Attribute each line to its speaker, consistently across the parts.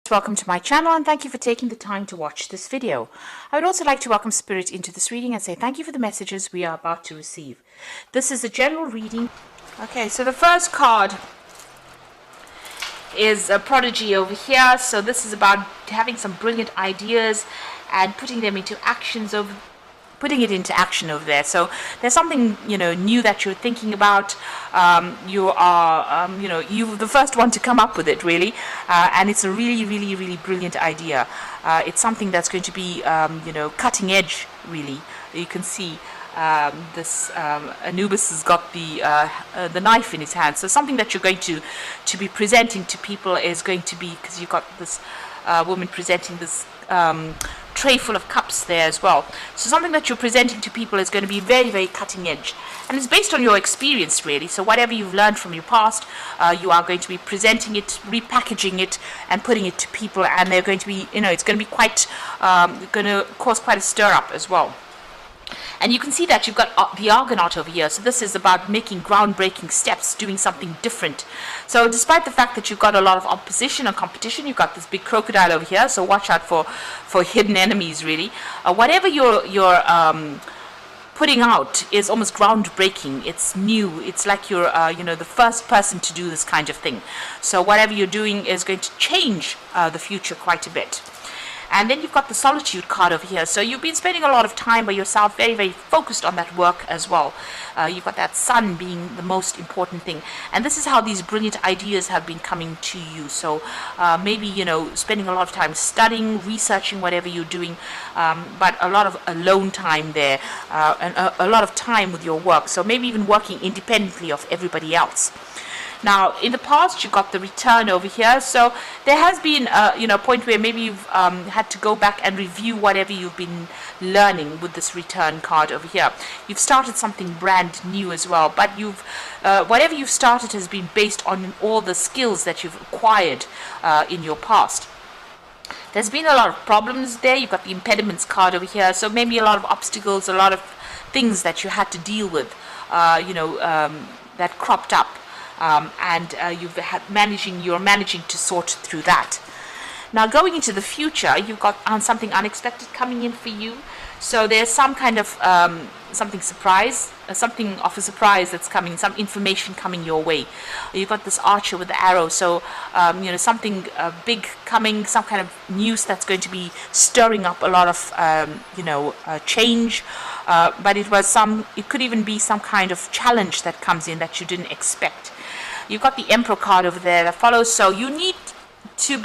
Speaker 1: Welcome to my channel and thank you for taking the time to watch this video. I would also like to welcome Spirit into this reading and say thank you for the messages we are about to receive. This is a general reading. Okay, so the first card is a prodigy over here. So this is about having some brilliant ideas and putting them into actions over putting it into action over there. So there's something new that you're thinking about. You are you're the first one to come up with it, really, and it's a really brilliant idea. It's something that's going to be cutting edge, really. You can see this Anubis has got the knife in his hand. So something that you're going to be presenting to people is going to be, because you've got this woman presenting this tray full of cups there as well. So something that you're presenting to people is going to be very cutting edge, and it's based on your experience, really. So whatever you've learned from your past, you are going to be presenting it, repackaging it, and putting it to people, and they're going to be, it's going to be quite going to cause quite a stir up as well. And you can see that you've got the Argonaut over here. So this is about making groundbreaking steps, doing something different. So despite the fact that you've got a lot of opposition and competition, you've got this big crocodile over here. So watch out for hidden enemies, really. Whatever you're putting out is almost groundbreaking. It's new. It's like you're the first person to do this kind of thing. So whatever you're doing is going to change the future quite a bit. And then you've got the Solitude card over here. So you've been spending a lot of time by yourself, very focused on that work as well. You've got that sun being the most important thing. And this is how these brilliant ideas have been coming to you. So maybe, spending a lot of time studying, researching whatever you're doing, but a lot of alone time there, and a lot of time with your work. So maybe even working independently of everybody else. Now, in the past, you got the Return over here. So there has been, a point where maybe you've had to go back and review whatever you've been learning with this Return card over here. You've started something brand new as well, but whatever you've started has been based on all the skills that you've acquired in your past. There's been a lot of problems there. You've got the Impediments card over here. So maybe a lot of obstacles, a lot of things that you had to deal with, that cropped up. And you're managing to sort through that. Now, going into the future, you've got something unexpected coming in for you. So there's some kind of something of a surprise that's coming, some information coming your way. You've got this Archer with the arrow, so something big coming, some kind of news that's going to be stirring up a lot of change. But it could even be some kind of challenge that comes in that you didn't expect. You've got the Emperor card over there that follows, so you need to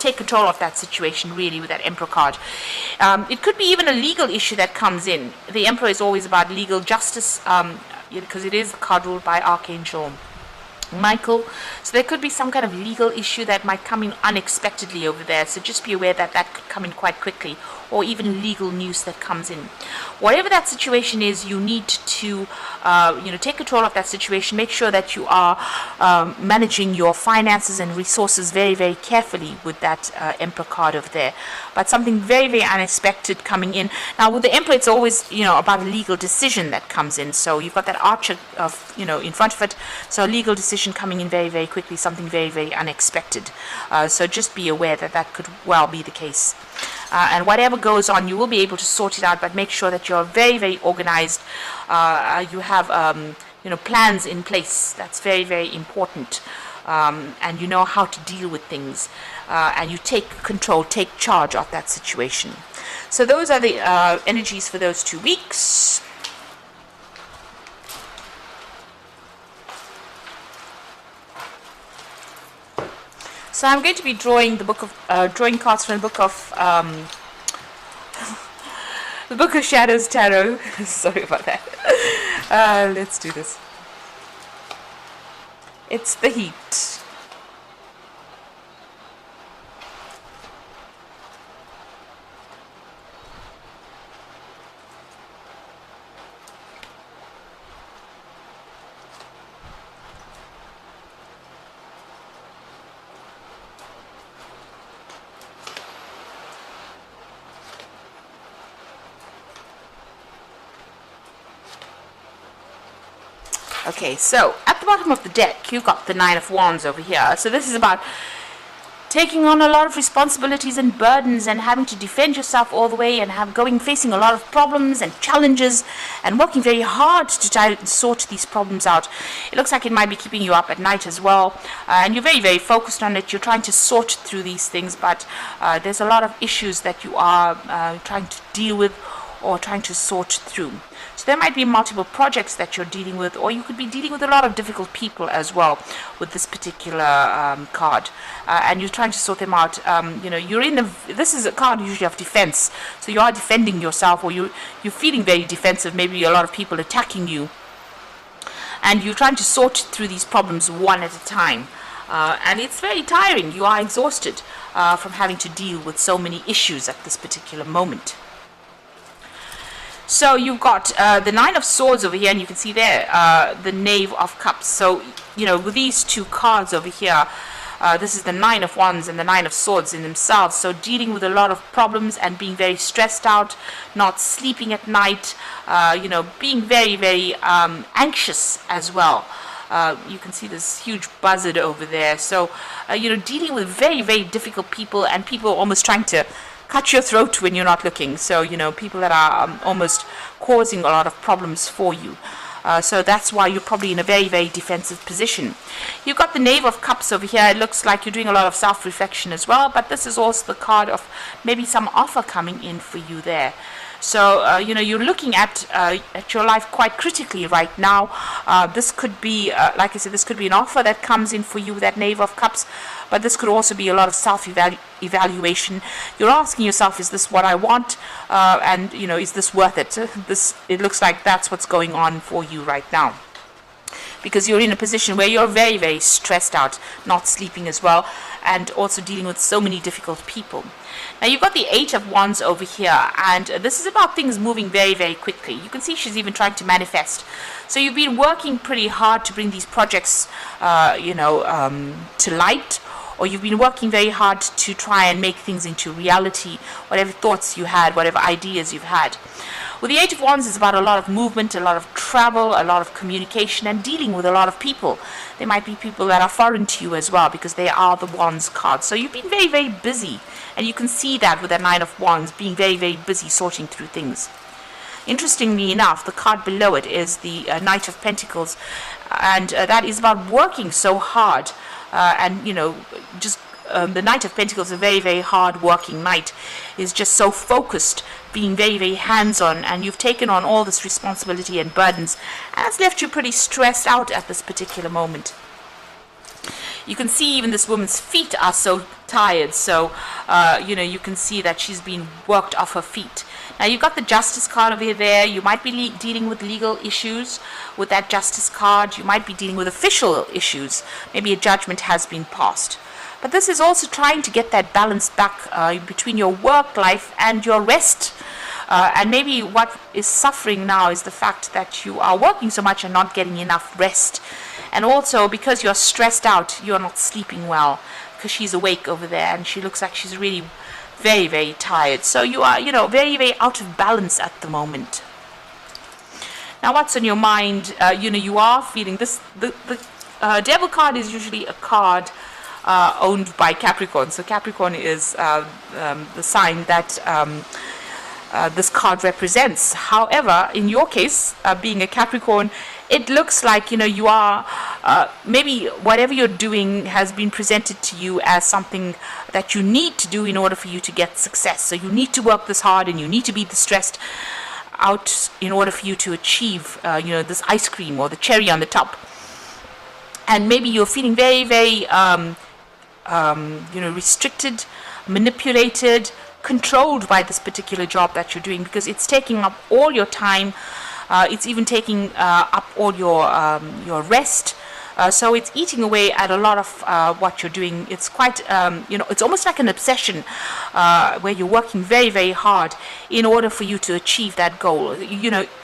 Speaker 1: take control of that situation, really, with that Emperor card. It could be even a legal issue that comes in. The Emperor is always about legal justice, because it is the card ruled by Archangel Michael. So there could be some kind of legal issue that might come in unexpectedly over there. So just be aware that that could come in quite quickly, or even legal news that comes in. Whatever that situation is, you need to take control of that situation. Make sure that you are managing your finances and resources very carefully with that Emperor card over there. But something very unexpected coming in. Now with the Emperor, it's always about a legal decision that comes in. So you've got that Archer in front of it. So a legal decision coming in very quickly, something very unexpected. So just be aware that that could well be the case. And whatever goes on, you will be able to sort it out, but make sure that you're very organized. You have plans in place. That's very important. And you know how to deal with things. And you take control, take charge of that situation. So those are the energies for those 2 weeks. So I'm going to be drawing drawing cards from the Book of Shadows Tarot. Sorry about that. Let's do this. It's the Heat. Okay, so at the bottom of the deck, you've got the Nine of Wands over here. So this is about taking on a lot of responsibilities and burdens and having to defend yourself all the way and facing a lot of problems and challenges and working very hard to try and sort these problems out. It looks like it might be keeping you up at night as well, and you're very, very focused on it. You're trying to sort through these things, but there's a lot of issues that you are trying to deal with or trying to sort through. So there might be multiple projects that you're dealing with, or you could be dealing with a lot of difficult people as well with this particular card, and you're trying to sort them out. This is a card usually of defense, so you are defending yourself, or you're feeling very defensive. Maybe a lot of people attacking you, and you're trying to sort through these problems one at a time. And it's very tiring. You are exhausted from having to deal with so many issues at this particular moment. So you've got the Nine of Swords over here, and you can see there the Knave of Cups. So, with these two cards over here, this is the Nine of Wands and the Nine of Swords in themselves. So dealing with a lot of problems and being very stressed out, not sleeping at night, being very, very anxious as well. You can see this huge buzzard over there. So, dealing with very, very difficult people, and people almost trying to cut your throat when you're not looking. So, people that are almost causing a lot of problems for you. So that's why you're probably in a very, very defensive position. You've got the Knave of Cups over here. It looks like you're doing a lot of self-reflection as well, but this is also the card of maybe some offer coming in for you there. So, you're looking at your life quite critically right now. This could be, like I said, this could be an offer that comes in for you with that Knave of Cups, but this could also be a lot of self-evaluation. You're asking yourself, is this what I want? And, is this worth it? It looks like that's what's going on for you right now, because you're in a position where you're very, very stressed out, not sleeping as well, and also dealing with so many difficult people. Now you've got the Eight of Wands over here, and this is about things moving very, very quickly. You can see she's even trying to manifest. So you've been working pretty hard to bring these projects, to light, or you've been working very hard to try and make things into reality, whatever thoughts you had, whatever ideas you've had. With the Eight of Wands, it's about a lot of movement, a lot of travel, a lot of communication, and dealing with a lot of people. There might be people that are foreign to you as well, because they are the Wands card. So you've been very, very busy, and you can see that with the Nine of Wands, being very, very busy sorting through things. Interestingly enough, the card below it is the Knight of Pentacles, and that is about working so hard, the Knight of Pentacles, a very, very hard-working knight, is just so focused, being very, very hands-on, and you've taken on all this responsibility and burdens, and it's left you pretty stressed out at this particular moment. You can see even this woman's feet are so tired, so, you can see that she's been worked off her feet. Now, you've got the Justice card over there. You might be dealing with legal issues with that Justice card. You might be dealing with official issues. Maybe a judgment has been passed. But this is also trying to get that balance back between your work life and your rest. And maybe what is suffering now is the fact that you are working so much and not getting enough rest. And also, because you're stressed out, you're not sleeping well, because she's awake over there and she looks like she's really very, very tired. So you are, very, very out of balance at the moment. Now, what's on your mind? You are feeling this. The Devil card is usually a card owned by Capricorn. So Capricorn is the sign that this card represents. However, in your case, being a Capricorn, it looks like you are maybe whatever you're doing has been presented to you as something that you need to do in order for you to get success. So you need to work this hard, and you need to be this stressed out in order for you to achieve this ice cream or the cherry on the top. And maybe you're feeling very, very restricted, manipulated, controlled by this particular job that you're doing, because it's taking up all your time. It's even taking up all your rest. So it's eating away at a lot of what you're doing. It's quite, it's almost like an obsession where you're working very, very hard in order for you to achieve that goal.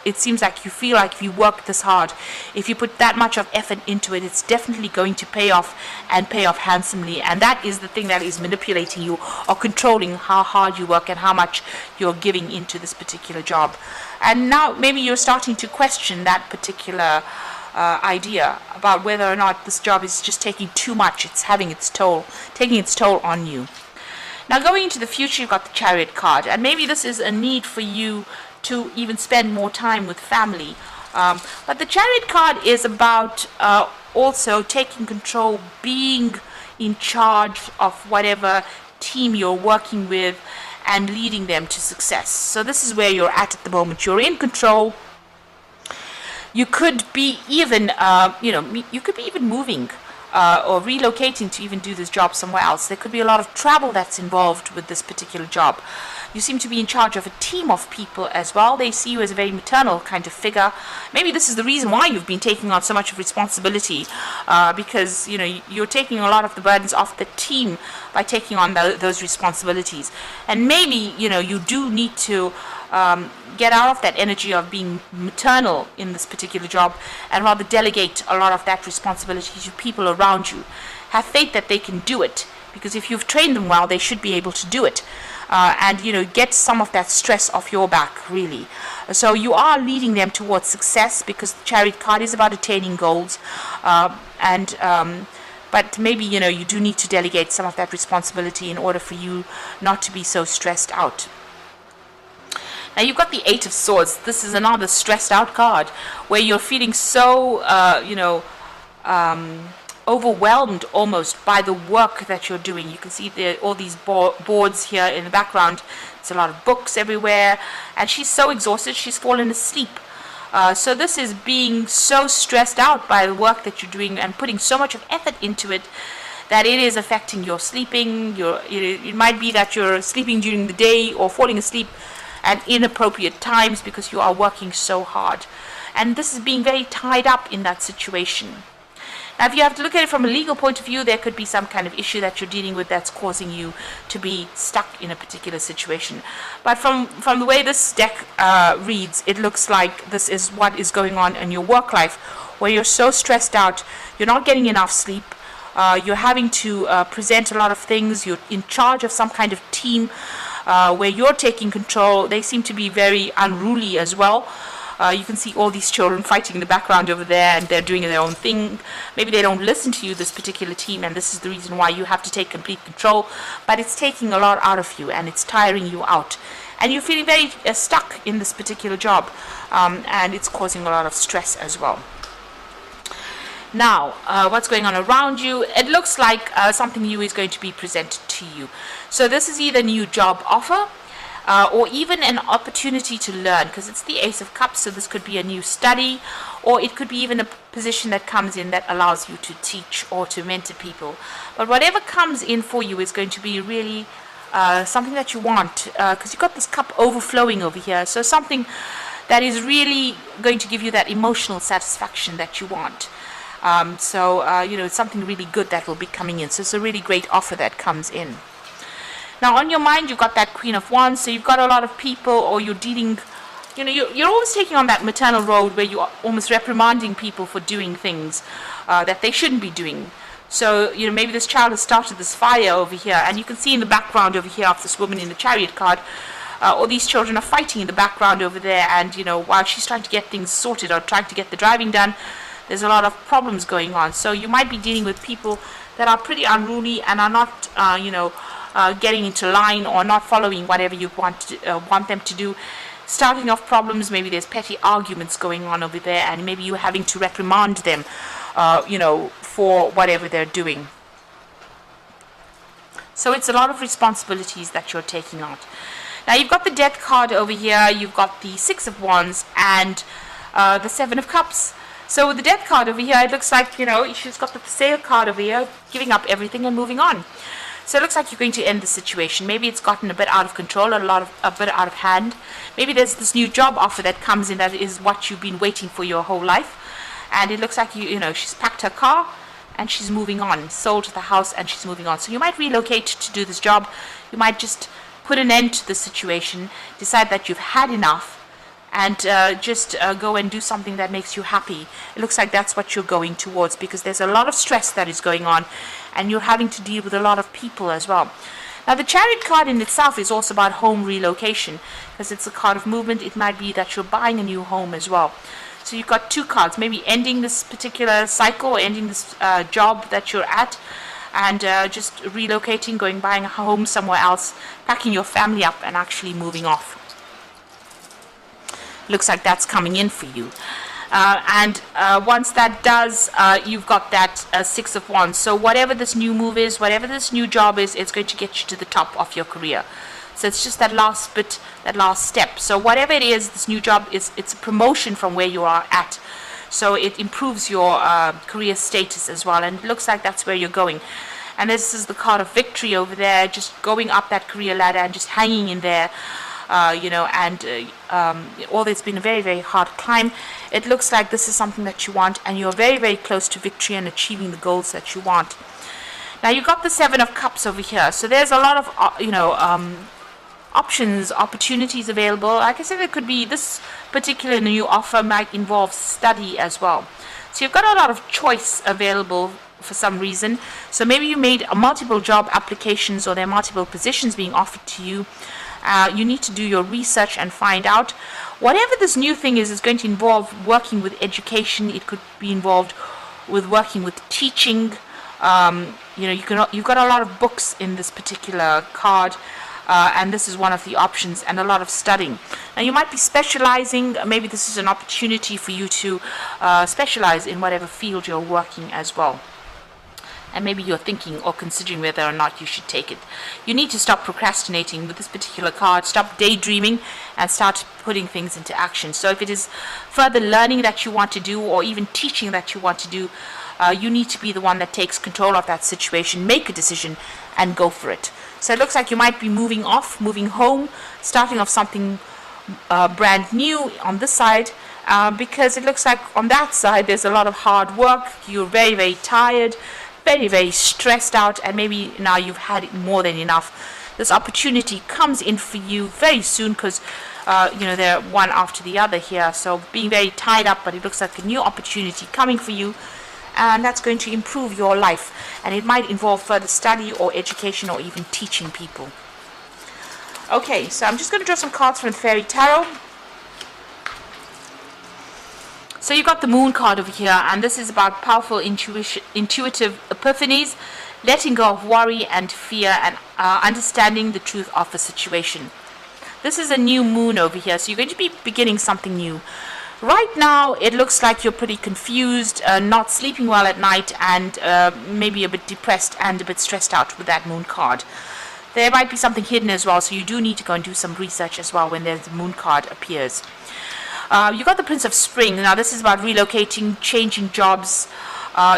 Speaker 1: It seems like you feel like if you work this hard, if you put that much of effort into it, it's definitely going to pay off, and pay off handsomely. And that is the thing that is manipulating you or controlling how hard you work and how much you're giving into this particular job. And now maybe you're starting to question that particular idea about whether or not this job is just taking too much. It's having its toll, taking its toll on you. Now, going into the future, you've got the Chariot card, and maybe this is a need for you to even spend more time with family. But the Chariot card is about also taking control, being in charge of whatever team you're working with and leading them to success. So this is where you're at the moment. You're in control. You could be even, you could be even moving or relocating to even do this job somewhere else. There could be a lot of travel that's involved with this particular job. You seem to be in charge of a team of people as well. They see you as a very maternal kind of figure. Maybe this is the reason why you've been taking on so much of responsibility, because you're taking a lot of the burdens off the team by taking on those responsibilities. And maybe you do need to get out of that energy of being maternal in this particular job and rather delegate a lot of that responsibility to people around you. Have faith that they can do it, because if you've trained them well, they should be able to do it. And get some of that stress off your back, really. So you are leading them towards success, because the Chariot card is about attaining goals, but maybe you do need to delegate some of that responsibility in order for you not to be so stressed out. Now you've got the Eight of Swords. This is another stressed out card where you're feeling so overwhelmed almost by the work that you're doing. You can see all these boards here in the background. There's a lot of books everywhere, and she's so exhausted she's fallen asleep. So this is being so stressed out by the work that you're doing and putting so much of effort into it that it is affecting your sleeping. It might be that you're sleeping during the day or falling asleep at inappropriate times because you are working so hard, and this is being very tied up in that situation. Now, if you have to look at it from a legal point of view, there could be some kind of issue that you're dealing with that's causing you to be stuck in a particular situation. But from the way this deck reads, it looks like this is what is going on in your work life, where you're so stressed out, you're not getting enough sleep, you're having to present a lot of things, you're in charge of some kind of team where you're taking control. They seem to be very unruly as well. You can see all these children fighting in the background over there, and they're doing their own thing. Maybe they don't listen to you, this particular team, and this is the reason why you have to take complete control. But it's taking a lot out of you, and it's tiring you out. And you're feeling very stuck in this particular job, and it's causing a lot of stress as well. Now, what's going on around you? It looks like something new is going to be presented to you. So this is either a new job offer, or even an opportunity to learn, because it's the Ace of Cups, so this could be a new study, or it could be even a position that comes in that allows you to teach or to mentor people. But whatever comes in for you is going to be really something that you want, because you've got this cup overflowing over here, so something that is really going to give you that emotional satisfaction that you want. It's something really good that will be coming in, so it's a really great offer that comes in. Now, on your mind, you've got that Queen of Wands, so you've got a lot of people, or you're dealing, you're always taking on that maternal role where you're almost reprimanding people for doing things that they shouldn't be doing. So, maybe this child has started this fire over here, and you can see in the background over here of this woman in the Chariot card, all these children are fighting in the background over there, and, while she's trying to get things sorted or trying to get the driving done, there's a lot of problems going on. So you might be dealing with people that are pretty unruly and are not, getting into line or not following whatever you want them to do. Starting off problems, maybe there's petty arguments going on over there, and maybe you're having to reprimand them, for whatever they're doing. So it's a lot of responsibilities that you're taking on. Now you've got the Death card over here, you've got the Six of Wands, and the Seven of Cups. So with the Death card over here, it looks like, she's got the Sale card over here, giving up everything and moving on. So it looks like you're going to end the situation. Maybe it's gotten a bit out of control, a bit out of hand. Maybe there's this new job offer that comes in that is what you've been waiting for your whole life. And it looks like, she's packed her car and she's moving on, sold the house and she's moving on. So you might relocate to do this job. You might just put an end to the situation, decide that you've had enough, and just go and do something that makes you happy. It looks like that's what you're going towards, because there's a lot of stress that is going on, and you're having to deal with a lot of people as well. Now, the Chariot card in itself is also about home relocation, because it's a card of movement. It might be that you're buying a new home as well. So you've got two cards, maybe ending this particular cycle, or ending this job that you're at, and just relocating, buying a home somewhere else, packing your family up and actually moving off. Looks like that's coming in for you. And once that does, you've got that Six of Wands. So whatever this new move is, whatever this new job is, it's going to get you to the top of your career. So it's just that last bit, that last step. So whatever it is, this new job it's a promotion from where you are at. So it improves your career status as well. And it looks like that's where you're going. And this is the card of victory over there, just going up that career ladder and just hanging in there. Although it's been a very, very hard climb, it looks like this is something that you want, and you're very, very close to victory and achieving the goals that you want. Now you've got the Seven of Cups over here, so there's a lot of options, opportunities available. Like I said, it could be this particular new offer might involve study as well. So you've got a lot of choice available for some reason. So maybe you made multiple job applications, or there are multiple positions being offered to you. You need to do your research and find out. Whatever this new thing is going to involve working with education. It could be involved with working with teaching. You've got a lot of books in this particular card, and this is one of the options, and a lot of studying. Now you might be specializing. Maybe this is an opportunity for you to specialize in whatever field you're working as well. And maybe you're thinking or considering whether or not you should take it. You need to stop procrastinating with this particular card, stop daydreaming, and start putting things into action. So if it is further learning that you want to do, or even teaching that you want to do, you need to be the one that takes control of that situation, make a decision, and go for it. So it looks like you might be moving home, starting off something brand new on this side, because it looks like on that side there's a lot of hard work. You're very, very tired, very, very stressed out, and maybe now you've had it more than enough. This opportunity comes in for you very soon, because they're one after the other here. So being very tied up, but it looks like a new opportunity coming for you, and that's going to improve your life, and it might involve further study or education or even teaching people. Okay, so I'm just going to draw some cards from the Fairy Tarot. So you've got the Moon card over here, and this is about powerful intuitive epiphanies, letting go of worry and fear, and understanding the truth of a situation. This is a new moon over here, so you're going to be beginning something new. Right now, it looks like you're pretty confused, not sleeping well at night, and maybe a bit depressed and a bit stressed out with that Moon card. There might be something hidden as well, so you do need to go and do some research as well when the Moon card appears. You got the Prince of Spring. Now this is about relocating, changing jobs,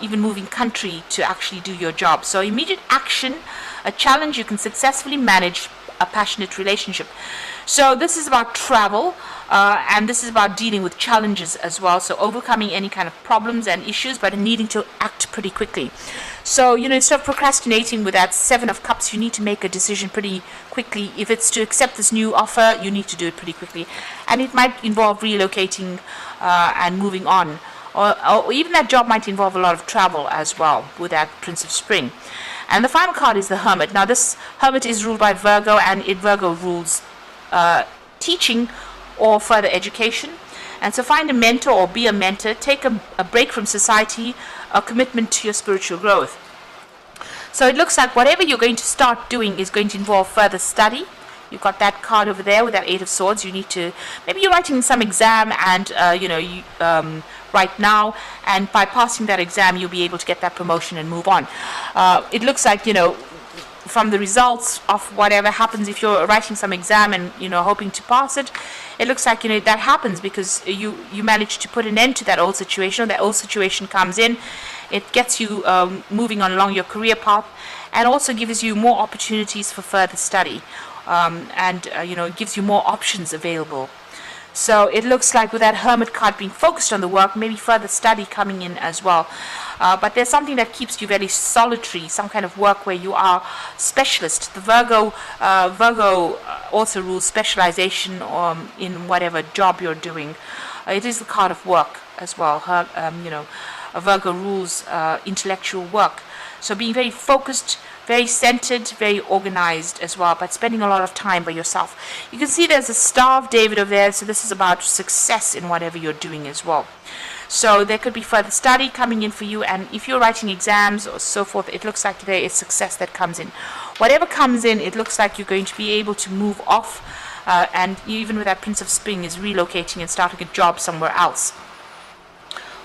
Speaker 1: even moving country to actually do your job. So immediate action, a challenge you can successfully manage, a passionate relationship. So this is about travel, and this is about dealing with challenges as well. So overcoming any kind of problems and issues, but needing to act pretty quickly. So, instead of procrastinating with that Seven of Cups, you need to make a decision pretty quickly. If it's to accept this new offer, you need to do it pretty quickly. And it might involve relocating and moving on. Or even that job might involve a lot of travel as well with that Prince of Spring. And the final card is the Hermit. Now this Hermit is ruled by Virgo, and Virgo rules teaching or further education. And so find a mentor or be a mentor, take a break from society, a commitment to your spiritual growth. So it looks like whatever you're going to start doing is going to involve further study. You've got that card over there with that Eight of Swords. You need to, maybe you're writing some exam, and right now, and by passing that exam you'll be able to get that promotion and move on. It looks like, from the results of whatever happens, if you're writing some exam and hoping to pass it, it looks like that happens because you manage to put an end to that old situation. That old situation comes in, it gets you moving on along your career path, and also gives you more opportunities for further study, and it gives you more options available. So it looks like with that Hermit card being focused on the work, maybe further study coming in as well. But there's something that keeps you very solitary, some kind of work where you are specialist. The Virgo also rules specialization in whatever job you're doing. It is the card of work as well. Virgo rules intellectual work. So being very focused, very centered, very organized as well, but spending a lot of time by yourself. You can see there's a Star of David over there, so this is about success in whatever you're doing as well. So there could be further study coming in for you, and if you're writing exams or so forth, it looks like there is success that comes in. Whatever comes in, it looks like you're going to be able to move off, and even with that Prince of Spring is relocating and starting a job somewhere else,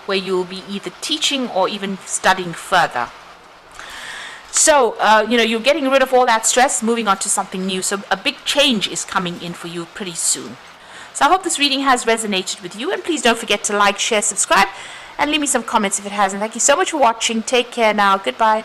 Speaker 1: where you'll be either teaching or even studying further. So, you're getting rid of all that stress, moving on to something new. So a big change is coming in for you pretty soon. So I hope this reading has resonated with you. And please don't forget to like, share, subscribe, and leave me some comments if it hasn't. Thank you so much for watching. Take care now. Goodbye.